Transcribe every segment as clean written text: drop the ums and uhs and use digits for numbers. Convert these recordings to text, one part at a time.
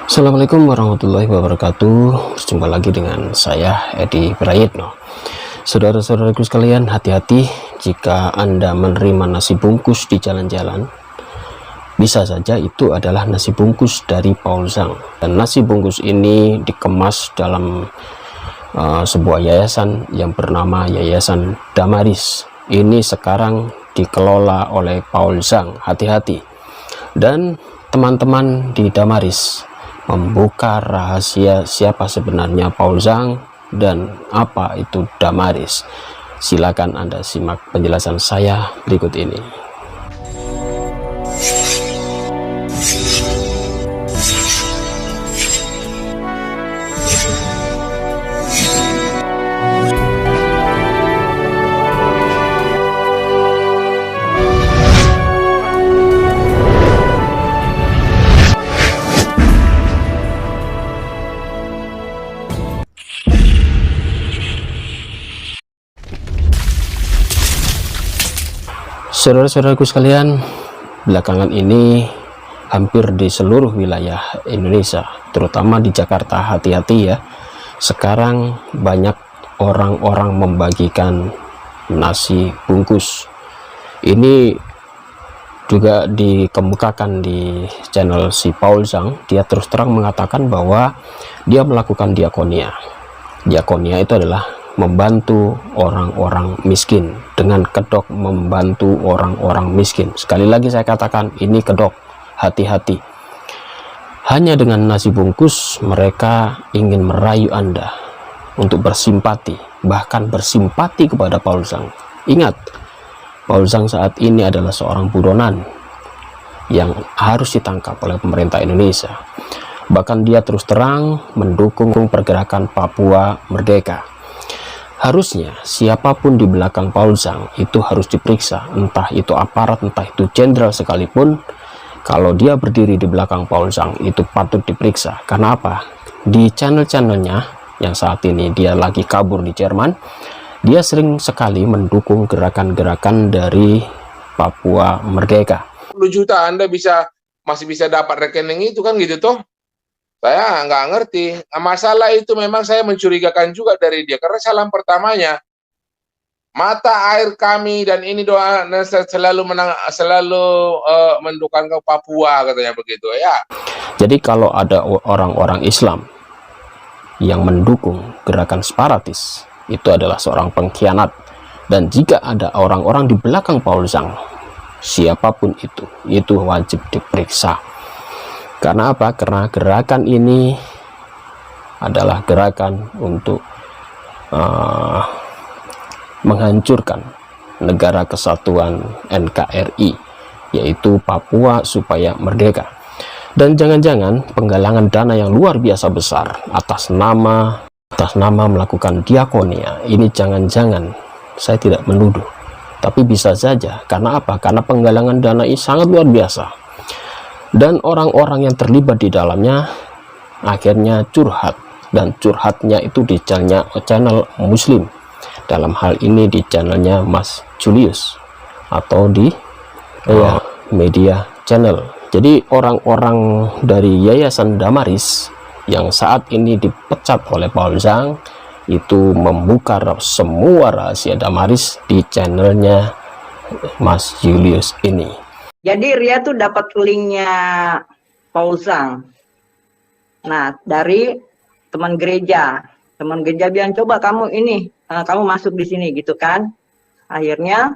Assalamualaikum warahmatullahi wabarakatuh. Berjumpa lagi dengan saya Edi Prayitno. Saudara-saudaraku sekalian, hati-hati jika Anda menerima nasi bungkus di jalan-jalan. Bisa saja itu adalah nasi bungkus dari Paul Zhang. Dan nasi bungkus ini dikemas dalam sebuah yayasan yang bernama Yayasan Damaris. Ini sekarang dikelola oleh Paul Zhang. Hati-hati. Dan teman-teman di Damaris membuka rahasia siapa sebenarnya Paul Zhang dan apa itu Damaris. Silakan Anda simak penjelasan saya berikut ini. Saudara-saudaraku sekalian, belakangan ini hampir di seluruh wilayah Indonesia, terutama di Jakarta, hati-hati ya. Sekarang banyak orang-orang membagikan nasi bungkus. Ini juga dikemukakan di channel si Paul Zhang. Dia terus terang mengatakan bahwa dia melakukan diakonia. Diakonia itu adalah membantu orang-orang miskin, dengan kedok membantu orang-orang miskin. Sekali lagi saya katakan, ini kedok, hati-hati. Hanya dengan nasi bungkus mereka ingin merayu Anda untuk bersimpati, bahkan bersimpati kepada Paul Zhang. Ingat, Paul Zhang saat ini adalah seorang buronan yang harus ditangkap oleh pemerintah Indonesia. Bahkan dia terus terang mendukung pergerakan Papua Merdeka. Harusnya siapapun di belakang Paul Zhang itu harus diperiksa, entah itu aparat, entah itu jenderal sekalipun. Kalau dia berdiri di belakang Paul Zhang itu patut diperiksa. Karena apa? Di channel-channelnya yang saat ini dia lagi kabur di Jerman, dia sering sekali mendukung gerakan-gerakan dari Papua Merdeka. 10 juta Anda masih bisa dapat rekening itu kan gitu toh. Saya nggak ngerti. Nah, masalah itu memang saya mencurigakan juga dari dia. Karena salam pertamanya, mata air kami dan ini doa selalu mendukan ke Papua, katanya begitu ya. Jadi kalau ada orang-orang Islam yang mendukung gerakan separatis, itu adalah seorang pengkhianat. Dan jika ada orang-orang di belakang Paul Zhang, siapapun itu wajib diperiksa. Karena apa? Karena gerakan ini adalah gerakan untuk menghancurkan negara kesatuan NKRI, yaitu Papua supaya merdeka. Dan jangan-jangan penggalangan dana yang luar biasa besar atas nama melakukan diakonia ini, jangan-jangan, saya tidak menuduh, tapi bisa saja. Karena apa? Karena penggalangan dana ini sangat luar biasa. Dan orang-orang yang terlibat di dalamnya akhirnya curhat, dan curhatnya itu di channel Muslim, dalam hal ini di channelnya Mas Julius atau di media channel. Jadi orang-orang dari Yayasan Damaris yang saat ini dipecat oleh Paul Zhang itu membuka semua rahasia Damaris di channelnya Mas Julius ini. Jadi Ria tuh dapat linknya Paul Zhang. Nah, dari teman gereja bilang, coba kamu ini, kamu masuk di sini gitu kan. Akhirnya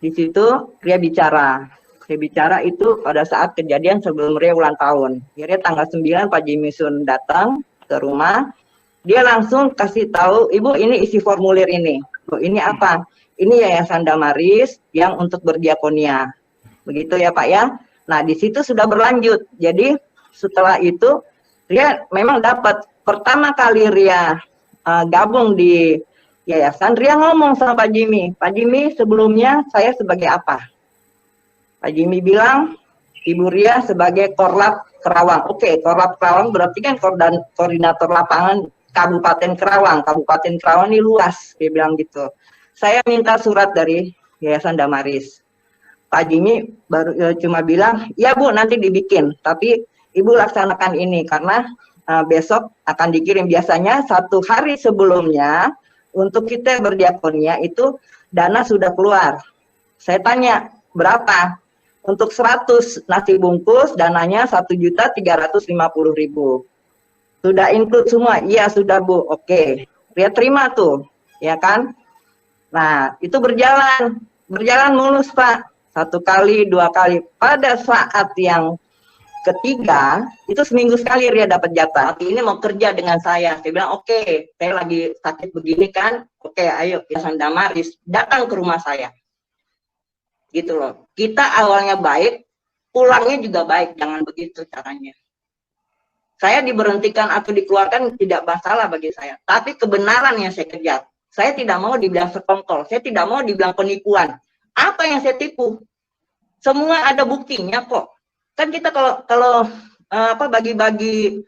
di situ Ria bicara itu pada saat kejadian sebelum Ria ulang tahun. Akhirnya tanggal 9 Pak Jimmy Sun datang ke rumah. Dia langsung kasih tahu, Ibu ini isi formulir ini. Oh, ini apa? Ini Yayasan Damaris yang untuk berdiakonia. Begitu ya Pak ya. Nah di situ sudah berlanjut. Jadi setelah itu Ria memang dapat, pertama kali Ria gabung di yayasan, Ria ngomong sama Pak Jimmy, Pak Jimmy sebelumnya saya sebagai apa? Pak Jimmy bilang Ibu Ria sebagai Korlap Kerawang. Oke, Korlap Kerawang berarti kan koordinator lapangan Kabupaten Kerawang. Kabupaten Kerawang ini luas, dia bilang gitu. Saya minta surat dari Yayasan Damaris. Pak Jimmy baru cuma bilang, ya Bu nanti dibikin, tapi Ibu laksanakan ini karena besok akan dikirim. Biasanya 1 hari sebelumnya untuk kita berdiakonia itu dana sudah keluar. Saya tanya berapa? Untuk 100 nasi bungkus dananya 1.350.000. Sudah include semua? Iya sudah Bu. Oke, dia terima tuh, ya kan? Nah itu berjalan mulus Pak. 1 kali, 2 kali. Pada saat yang ketiga itu seminggu sekali dia dapat jatah. Ini mau kerja dengan saya. Saya bilang oke, saya lagi sakit begini kan. Oke, ayo Yayasan Damaris datang ke rumah saya. Gitu loh. Kita awalnya baik, pulangnya juga baik. Jangan begitu caranya. Saya diberhentikan atau dikeluarkan tidak masalah bagi saya. Tapi kebenaran yang saya kejar. Saya tidak mau dibilang sekongkol. Saya tidak mau dibilang penipuan. Apa yang saya tipu? Semua ada buktinya kok. Kan kita kalau bagi-bagi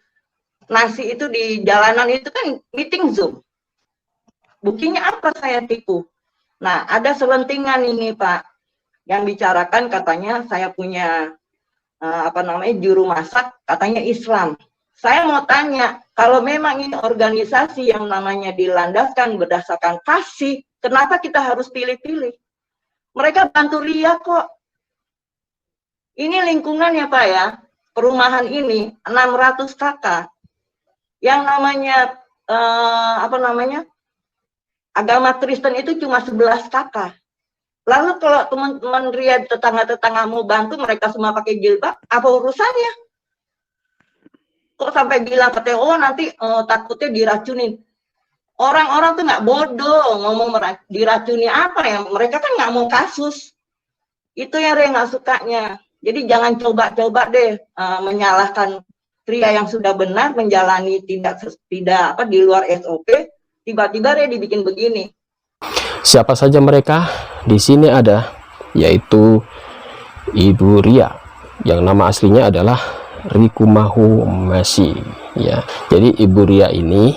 nasi itu di jalanan itu kan meeting Zoom. Buktinya apa saya tipu? Nah, ada selentingan ini Pak yang bicarakan katanya saya punya juru masak katanya Islam. Saya mau tanya, kalau memang ini organisasi yang namanya dilandaskan berdasarkan kasih, kenapa kita harus pilih-pilih? Mereka bantu Ria kok. Ini lingkungan ya Pak ya, perumahan ini 600 kakak. Yang namanya agama Kristen itu cuma 11 kakak. Lalu kalau teman-teman Ria tetangga-tetangga mau bantu mereka semua pakai jilbab, apa urusannya? Kok sampai bilang katanya, oh nanti takutnya diracunin. Orang-orang tuh nggak bodoh ngomong diracuni apa ya? Mereka kan nggak mau kasus. Itu yang Ria nggak sukanya. Jadi jangan coba-coba deh menyalahkan Ria yang sudah benar menjalani tidak di luar SOP, tiba-tiba Ria dibikin begini. Siapa saja mereka? Di sini ada, yaitu Ibu Ria, yang nama aslinya adalah Rikumahu Masi. Ya, jadi Ibu Ria ini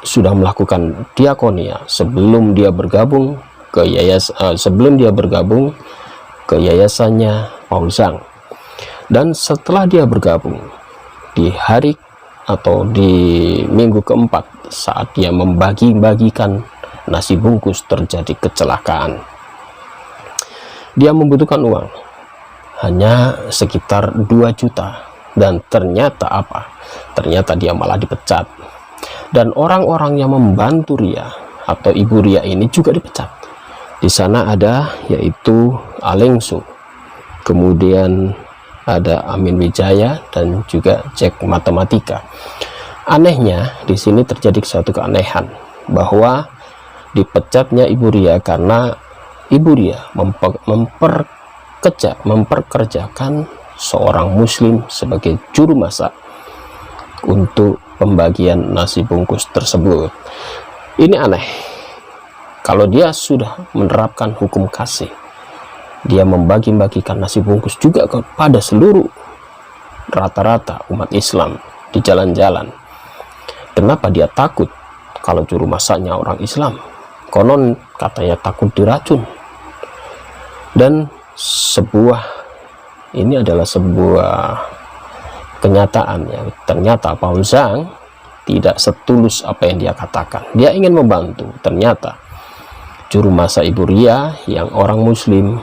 sudah melakukan diakonia sebelum dia bergabung ke yayasannya Paul Zhang. Dan setelah dia bergabung di hari atau di minggu keempat saat dia membagi-bagikan nasi bungkus terjadi kecelakaan. Dia membutuhkan uang hanya sekitar 2 juta dan ternyata apa? Ternyata dia malah dipecat. Dan orang-orang yang membantu Ria atau Ibu Ria ini juga dipecat. Di sana ada yaitu Alengsu, kemudian ada Amin Wijaya dan juga Jack Matematika. Anehnya di sini terjadi suatu keanehan bahwa dipecatnya Ibu Ria karena Ibu Ria memperkerjakan seorang muslim sebagai juru masak untuk pembagian nasi bungkus tersebut. Ini aneh. Kalau dia sudah menerapkan hukum kasih, dia membagi-bagikan nasi bungkus juga kepada seluruh rata-rata umat Islam di jalan-jalan. Kenapa dia takut kalau juru masaknya orang Islam? Konon katanya takut diracun. Dan ini adalah sebuah kenyataan ya. Ternyata Paul Zhang tidak setulus apa yang dia katakan. Dia ingin membantu. Ternyata juru masak Ibu Ria yang orang muslim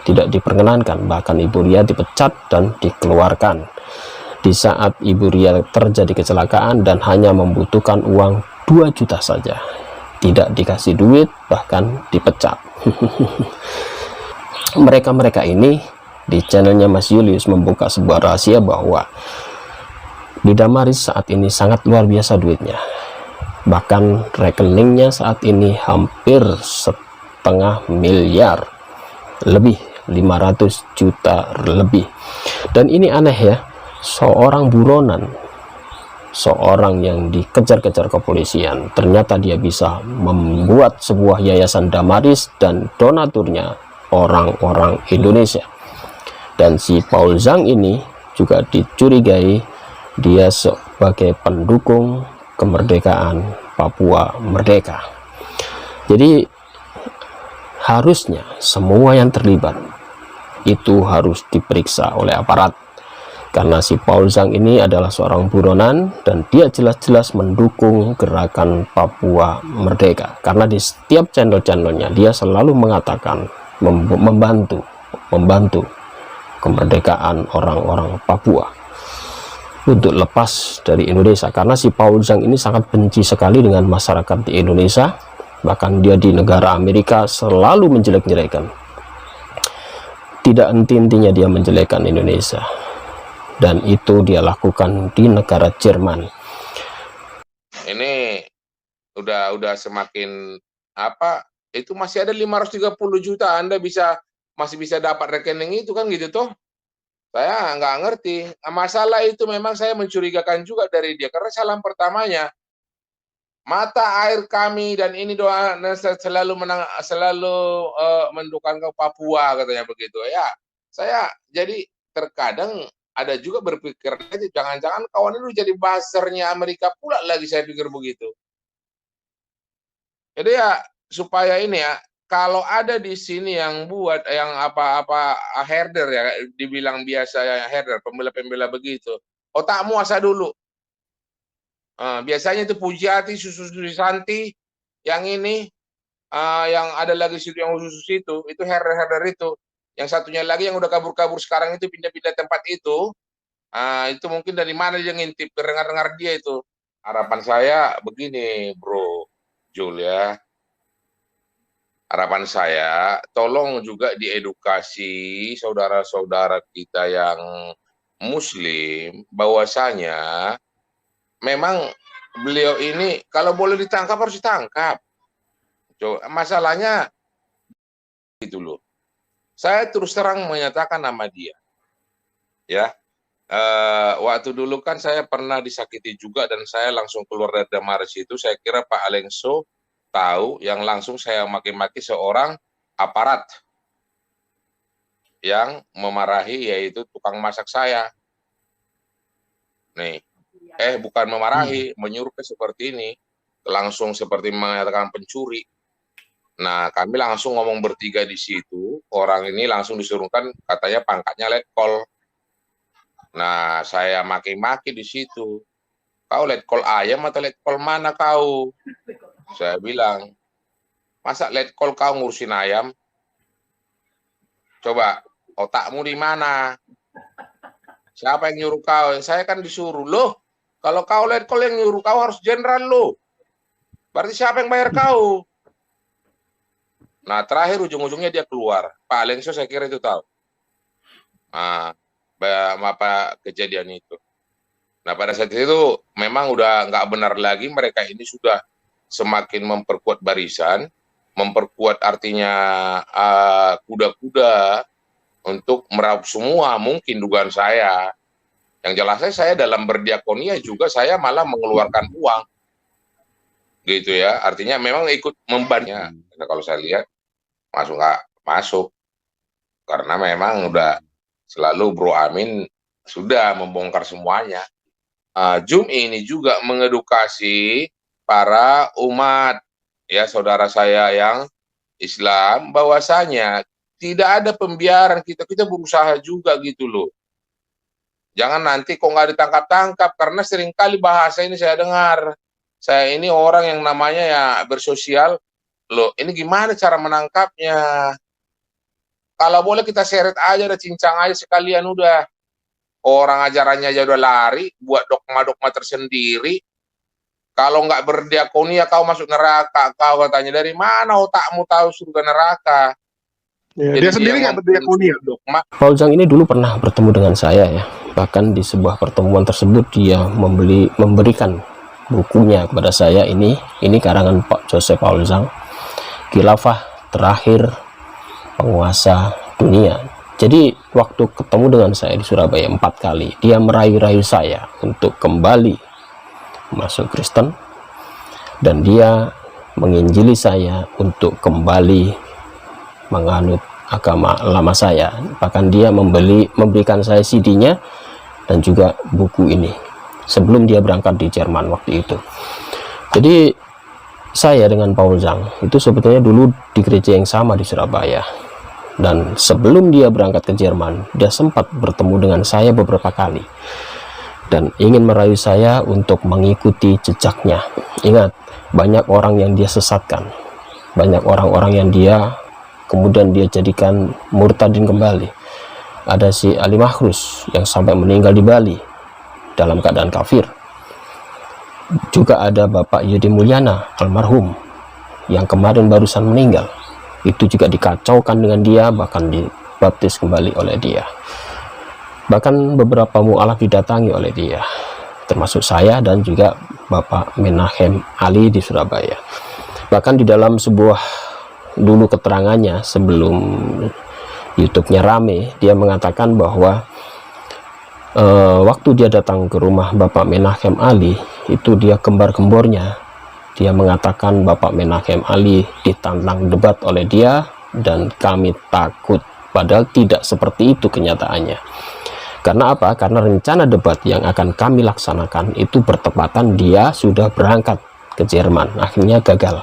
tidak diperkenankan, bahkan Ibu Ria dipecat dan dikeluarkan di saat Ibu Ria terjadi kecelakaan dan hanya membutuhkan uang 2 juta saja. Tidak dikasih duit, bahkan dipecat. Mereka ini di channelnya Mas Julius membuka sebuah rahasia bahwa di Damaris saat ini sangat luar biasa duitnya. Bahkan rekeningnya saat ini hampir 1,5 miliar lebih, 500 juta lebih. Dan ini aneh ya, seorang buronan, seorang yang dikejar-kejar kepolisian, ternyata dia bisa membuat sebuah yayasan Damaris dan donaturnya orang-orang Indonesia. Dan si Paul Zhang ini juga dicurigai dia sebagai pendukung kemerdekaan Papua Merdeka. Jadi harusnya semua yang terlibat itu harus diperiksa oleh aparat. karena si Paul Zhang ini adalah seorang buronan dan dia jelas-jelas mendukung gerakan Papua Merdeka, karena di setiap channel-channelnya dia selalu mengatakan membantu kemerdekaan orang-orang Papua untuk lepas dari Indonesia, karena si Paul Zhang ini sangat benci sekali dengan masyarakat di Indonesia. Bahkan dia di negara Amerika selalu menjelek-jelekan, tidak henti-hentinya dia menjelekkan Indonesia, dan itu dia lakukan di negara Jerman. Ini udah semakin apa, itu masih ada 530 juta Anda masih bisa dapat rekening itu kan gitu toh. Saya nggak ngerti. Masalah itu memang saya mencurigakan juga dari dia, karena salam pertamanya mata air kami dan ini doa selalu mendukan ke Papua, katanya begitu ya. Saya jadi terkadang ada juga berpikir jangan-jangan kawan itu jadi buzzernya Amerika pula lagi, saya pikir begitu. Jadi ya supaya ini ya, kalau ada di sini yang buat yang apa-apa herder ya, dibilang biasa ya herder, pembela-pembela begitu, otakmu asa dulu. Biasanya itu Pujiati, Susanti, yang ini, yang ada lagi yang khusus itu herder itu. Yang satunya lagi yang udah kabur-kabur sekarang itu pindah-pindah tempat itu mungkin dari mana dia ngintip, dengar-dengar dia itu. Harapan saya begini, Bro Jul ya. Harapan saya, tolong juga diedukasi saudara-saudara kita yang Muslim, bahwasanya memang beliau ini kalau boleh ditangkap harus ditangkap. Masalahnya itu loh. Saya terus terang menyatakan nama dia. Ya, waktu dulu kan saya pernah disakiti juga dan saya langsung keluar dari Damares itu. Saya kira Pak Alengso tahu, yang langsung saya maki-maki seorang aparat yang memarahi, yaitu tukang masak saya. Nih. Bukan memarahi, menyuruh seperti ini, langsung seperti mengatakan pencuri. Nah, kami langsung ngomong bertiga di situ, orang ini langsung disuruhkan, katanya pangkatnya letkol. Nah, saya maki-maki di situ. Kau letkol ayam atau letkol mana kau? Saya bilang, masa letkol kau ngurusin ayam? Coba, otakmu di mana? Siapa yang nyuruh kau? Saya kan disuruh. Loh, kalau kau letkol yang nyuruh kau harus jenderal lo. Berarti siapa yang bayar kau? Nah, terakhir ujung-ujungnya dia keluar. Pak Alengso saya kira itu tahu. Apa kejadian itu. Nah, pada saat itu memang udah nggak benar lagi, mereka ini sudah semakin memperkuat barisan, memperkuat artinya kuda-kuda untuk meraup semua, mungkin dugaan saya. Yang jelasnya saya dalam berdiakonia juga saya malah mengeluarkan uang, gitu ya. Artinya memang ikut membantunya. Nah, kalau saya lihat masuk nggak masuk, karena memang udah selalu Bro Amin sudah membongkar semuanya. Zoom ini juga mengedukasi para umat ya, saudara saya yang Islam, bahwasanya tidak ada pembiaran, kita berusaha juga gitu loh. Jangan nanti kok nggak ditangkap-tangkap, karena seringkali bahasa ini saya dengar. Saya ini orang yang namanya ya bersosial, loh ini gimana cara menangkapnya? Kalau boleh kita seret aja, ada cincang aja sekalian udah. Orang ajarannya aja udah lari, buat dogma-dogma tersendiri. Kalau nggak berdiakonia kau masuk neraka, kau katanya. Dari mana otakmu tahu surga neraka? Ya, dia sendiri nggak berdiakonia. Dogma. Paul Zhang ini dulu pernah bertemu dengan saya ya. Bahkan di sebuah pertemuan tersebut dia memberikan bukunya kepada saya. Ini karangan Pak Joseph Paul Zhang, Khilafah Terakhir Penguasa Dunia. Jadi waktu ketemu dengan saya di Surabaya 4 kali, dia merayu-rayu saya untuk kembali masuk Kristen, dan dia menginjili saya untuk kembali menganut agama lama saya. Bahkan dia memberikan saya CD-nya dan juga buku ini sebelum dia berangkat di Jerman waktu itu. Jadi saya dengan Paul Zhang itu sebetulnya dulu di gereja yang sama di Surabaya. Dan sebelum dia berangkat ke Jerman, dia sempat bertemu dengan saya beberapa kali dan ingin merayu saya untuk mengikuti jejaknya. Ingat, banyak orang yang dia sesatkan, banyak orang-orang yang dia kemudian dia jadikan murtadin kembali. Ada si Ali Makhrus yang sampai meninggal di Bali dalam keadaan kafir. Juga ada Bapak Yudi Mulyana almarhum yang kemarin barusan meninggal, itu juga dikacaukan dengan dia, bahkan dibaptis kembali oleh dia. Bahkan beberapa mu'alaf didatangi oleh dia, termasuk saya dan juga Bapak Menachem Ali di Surabaya. Bahkan di dalam sebuah dulu keterangannya sebelum YouTube-nya rame, dia mengatakan bahwa waktu dia datang ke rumah Bapak Menachem Ali, itu dia kembar-kembornya. Dia mengatakan Bapak Menachem Ali ditantang debat oleh dia dan kami takut, padahal tidak seperti itu kenyataannya. Karena apa? Karena rencana debat yang akan kami laksanakan itu bertepatan dia sudah berangkat ke Jerman, akhirnya gagal.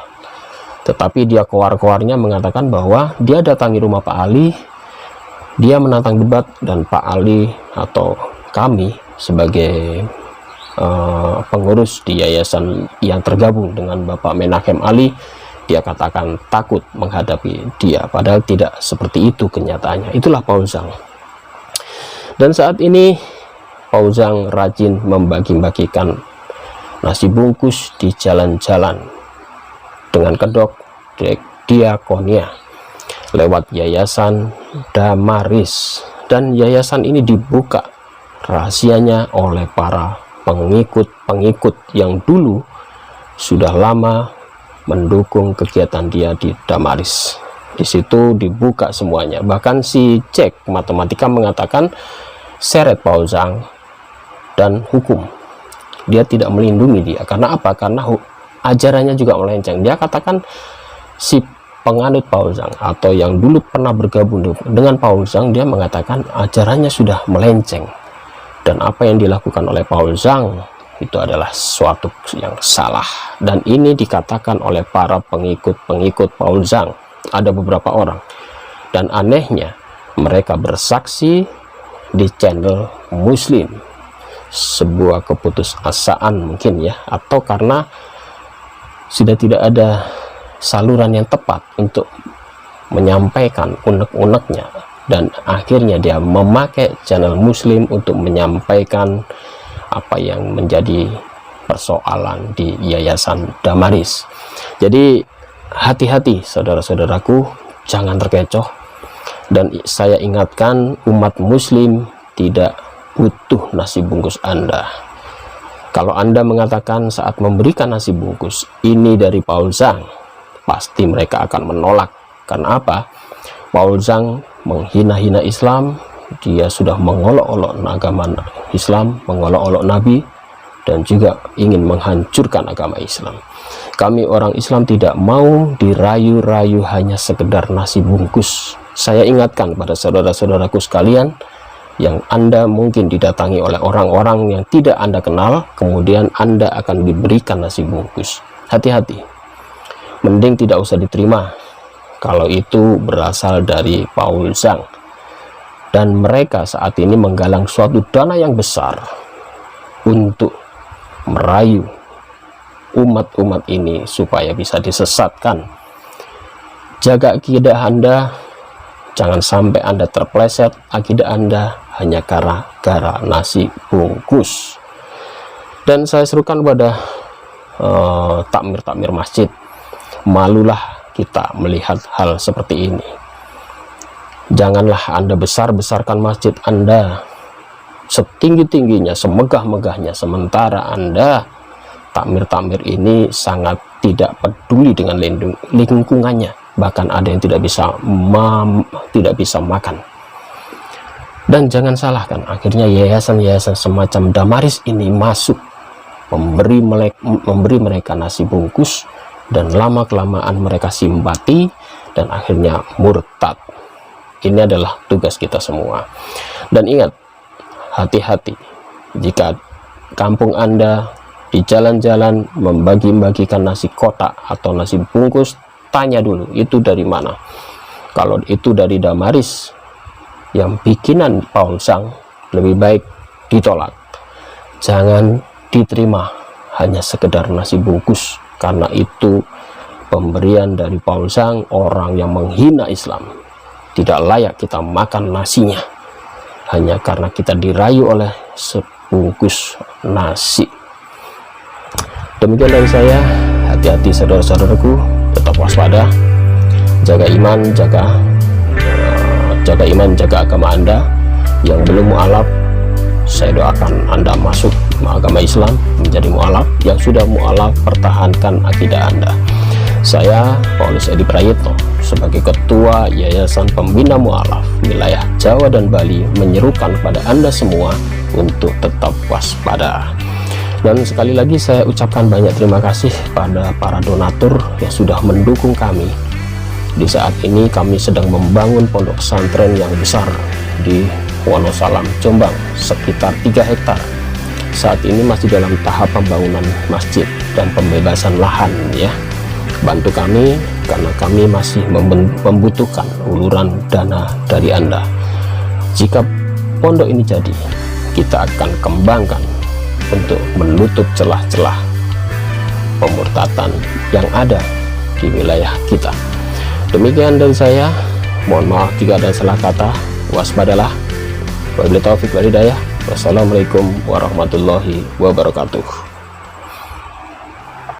Tetapi dia keluar-keluarnya mengatakan bahwa dia datangi rumah Pak Ali, dia menantang debat, dan Pak Ali atau kami sebagai pengurus di yayasan yang tergabung dengan Bapak Menachem Ali, dia katakan takut menghadapi dia, padahal tidak seperti itu kenyataannya. Itulah Paul Zhang. Dan saat ini Paul Zhang rajin membagi-bagikan nasi bungkus di jalan-jalan dengan kedok diakonia lewat yayasan Damaris, dan yayasan ini dibuka rahasianya oleh para pengikut-pengikut yang dulu sudah lama mendukung kegiatan dia di Damaris. Di situ dibuka semuanya. Bahkan si Cek Matematika mengatakan seret Paul Zhang dan hukum. Dia tidak melindungi dia. Karena apa? Karena ajarannya juga melenceng. Dia katakan si penganut Paul Zhang atau yang dulu pernah bergabung dengan Paul Zhang, dia mengatakan ajarannya sudah melenceng. Dan apa yang dilakukan oleh Paul Zhang itu adalah suatu yang salah. Dan ini dikatakan oleh para pengikut-pengikut Paul Zhang. Ada beberapa orang, dan anehnya mereka bersaksi di channel Muslim. Sebuah keputusasaan mungkin ya, atau karena sudah tidak ada saluran yang tepat untuk menyampaikan unek-uneknya, dan akhirnya dia memakai channel Muslim untuk menyampaikan apa yang menjadi persoalan di yayasan Damaris. Jadi hati-hati saudara-saudaraku, jangan terkecoh. Dan saya ingatkan, umat muslim tidak butuh nasi bungkus Anda. Kalau Anda mengatakan saat memberikan nasi bungkus ini dari Paul Zhang, pasti mereka akan menolak. Karena apa? Paul Zhang menghina-hina Islam, dia sudah mengolok-olok agama Islam, mengolok-olok Nabi, dan juga ingin menghancurkan agama Islam. Kami orang Islam tidak mau dirayu-rayu hanya sekedar nasi bungkus. Saya ingatkan pada saudara-saudaraku sekalian yang Anda mungkin didatangi oleh orang-orang yang tidak Anda kenal, kemudian Anda akan diberikan nasi bungkus. Hati-hati, mending tidak usah diterima kalau itu berasal dari Paul Zhang. Dan mereka saat ini menggalang suatu dana yang besar untuk merayu umat-umat ini supaya bisa disesatkan. Jaga akidah Anda, jangan sampai Anda terpleset akidah Anda hanya gara-gara nasi bungkus. Dan saya serukan pada takmir-takmir masjid, malulah kita melihat hal seperti ini. Janganlah Anda besar-besarkan masjid Anda setinggi-tingginya, semegah-megahnya, sementara Anda takmir-takmir ini sangat tidak peduli dengan lingkungannya, bahkan ada yang tidak bisa makan. Dan jangan salahkan, akhirnya yayasan-yayasan semacam Damaris ini masuk memberi mereka nasi bungkus, dan lama-kelamaan mereka simpati dan akhirnya murtad. Ini adalah tugas kita semua. Dan ingat, hati-hati jika kampung Anda di jalan-jalan membagi-bagikan nasi kotak atau nasi bungkus, tanya dulu itu dari mana. Kalau itu dari Damaris yang bikinan Paul Sang, lebih baik ditolak, jangan diterima hanya sekedar nasi bungkus, karena itu pemberian dari Paul Sang, orang yang menghina Islam. Tidak layak kita makan nasinya hanya karena kita dirayu oleh sebungkus nasi. Demikian dari saya. Hati-hati saudara-saudaraku, tetap waspada, jaga iman, jaga agama Anda. Yang belum mualaf, saya doakan Anda masuk agama Islam menjadi mualaf. Yang sudah mualaf, pertahankan akidah Anda. Saya Paulus Edi Prayitno sebagai Ketua Yayasan Pembina Mualaf wilayah Jawa dan Bali menyerukan kepada Anda semua untuk tetap waspada. Dan sekali lagi saya ucapkan banyak terima kasih pada para donatur yang sudah mendukung kami. Di saat ini kami sedang membangun pondok pesantren yang besar di Wonosalam, Jombang, sekitar 3 hektar. Saat ini masih dalam tahap pembangunan masjid dan pembebasan lahan ya. Bantu kami karena kami masih membutuhkan uluran dana dari Anda. Jika pondok ini jadi, kita akan kembangkan untuk menutup celah-celah pemurtatan yang ada di wilayah kita. Demikian dari saya, mohon maaf jika ada salah kata, waspadalah. Wabillahi taufiq wal hidayah. Wassalamualaikum warahmatullahi wabarakatuh.